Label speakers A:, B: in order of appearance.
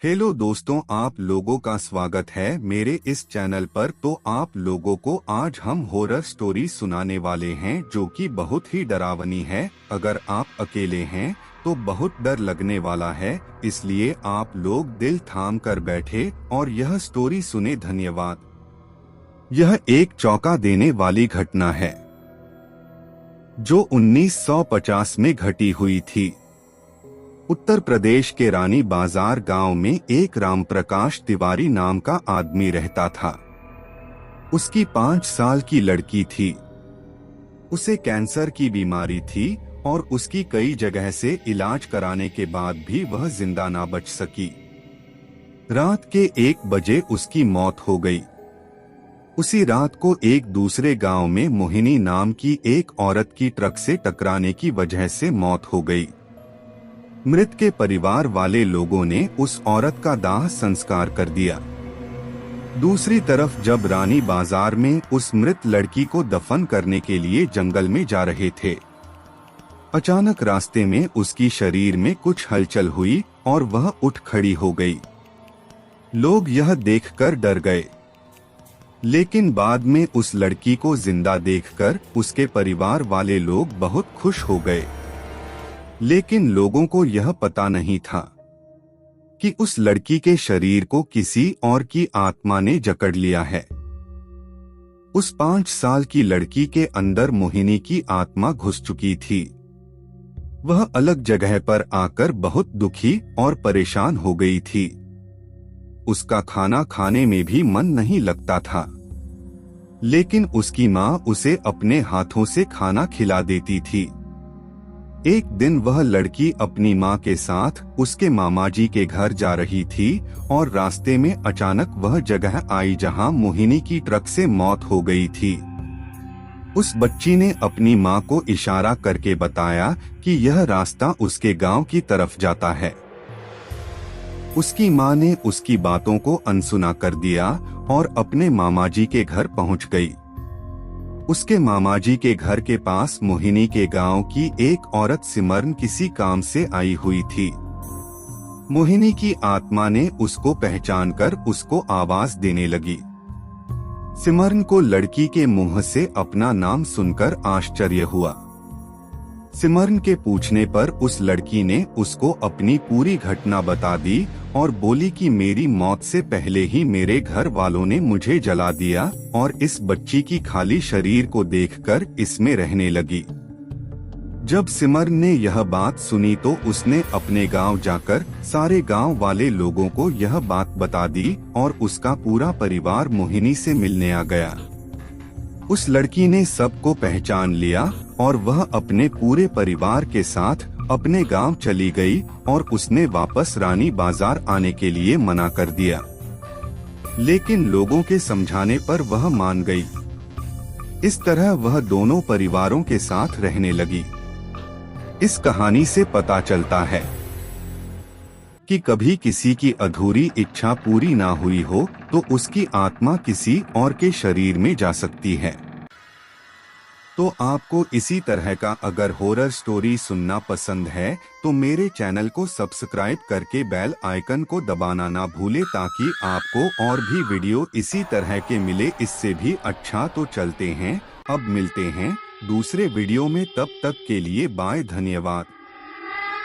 A: Hello दोस्तों, आप लोगों का स्वागत है मेरे इस चैनल पर। तो आप लोगों को आज हम हॉरर स्टोरी सुनाने वाले हैं जो कि बहुत ही डरावनी है। अगर आप अकेले हैं तो बहुत डर लगने वाला है, इसलिए आप लोग दिल थाम कर बैठे और यह स्टोरी सुने। धन्यवाद। यह एक चौंका देने वाली घटना है जो 1950 में घटी हुई थी। उत्तर प्रदेश के रानी बाजार गांव में एक राम प्रकाश तिवारी नाम का आदमी रहता था। उसकी 5 साल की लड़की थी। उसे कैंसर की बीमारी थी और उसकी कई जगह से इलाज कराने के बाद भी वह जिंदा ना बच सकी। रात के 1 बजे उसकी मौत हो गई। उसी रात को एक दूसरे गांव में मोहिनी नाम की एक औरत की ट्रक से टकराने की वजह से मौत हो गई। मृत के परिवार वाले लोगों ने उस औरत का दाह संस्कार कर दिया। दूसरी तरफ जब रानी बाजार में उस मृत लड़की को दफन करने के लिए जंगल में जा रहे थे, अचानक रास्ते में उसकी शरीर में कुछ हलचल हुई और वह उठ खड़ी हो गई। लोग यह देखकर डर गए, लेकिन बाद में उस लड़की को जिंदा देखकर उसके परिवार वाले लोग बहुत खुश हो गए। लेकिन लोगों को यह पता नहीं था कि उस लड़की के शरीर को किसी और की आत्मा ने जकड़ लिया है। उस 5 साल की लड़की के अंदर मोहिनी की आत्मा घुस चुकी थी। वह अलग जगह पर आकर बहुत दुखी और परेशान हो गई थी। उसका खाना खाने में भी मन नहीं लगता था, लेकिन उसकी माँ उसे अपने हाथों से खाना खिला देती थी। एक दिन वह लड़की अपनी माँ के साथ उसके मामाजी के घर जा रही थी और रास्ते में अचानक वह जगह आई जहाँ मोहिनी की ट्रक से मौत हो गई थी। उस बच्ची ने अपनी माँ को इशारा करके बताया कि यह रास्ता उसके गांव की तरफ जाता है। उसकी माँ ने उसकी बातों को अनसुना कर दिया और अपने मामाजी के घर पहुँच गई। उसके मामाजी के घर के पास मोहिनी के गांव की एक औरत सिमरन किसी काम से आई हुई थी। मोहिनी की आत्मा ने उसको पहचानकर उसको आवाज देने लगी। सिमरन को लड़की के मुंह से अपना नाम सुनकर आश्चर्य हुआ। सिमरन के पूछने पर उस लड़की ने उसको अपनी पूरी घटना बता दी और बोली कि मेरी मौत से पहले ही मेरे घर वालों ने मुझे जला दिया और इस बच्ची की खाली शरीर को देखकर इसमें रहने लगी। जब सिमरन ने यह बात सुनी तो उसने अपने गांव जाकर सारे गांव वाले लोगों को यह बात बता दी और उसका पूरा परिवार मोहिनी से मिलने आ गया। उस लड़की ने सबको पहचान लिया और वह अपने पूरे परिवार के साथ अपने गांव चली गई और उसने वापस रानी बाजार आने के लिए मना कर दिया, लेकिन लोगों के समझाने पर वह मान गई। इस तरह वह दोनों परिवारों के साथ रहने लगी। इस कहानी से पता चलता है कि कभी किसी की अधूरी इच्छा पूरी ना हुई हो तो उसकी आत्मा किसी और के शरीर में जा सकती है। तो आपको इसी तरह का अगर हॉरर स्टोरी सुनना पसंद है तो मेरे चैनल को सब्सक्राइब करके बेल आइकन को दबाना ना भूले ताकि आपको और भी वीडियो इसी तरह के मिले। इससे भी अच्छा तो चलते हैं, अब मिलते हैं दूसरे वीडियो में, तब तक के लिए बाय। धन्यवाद।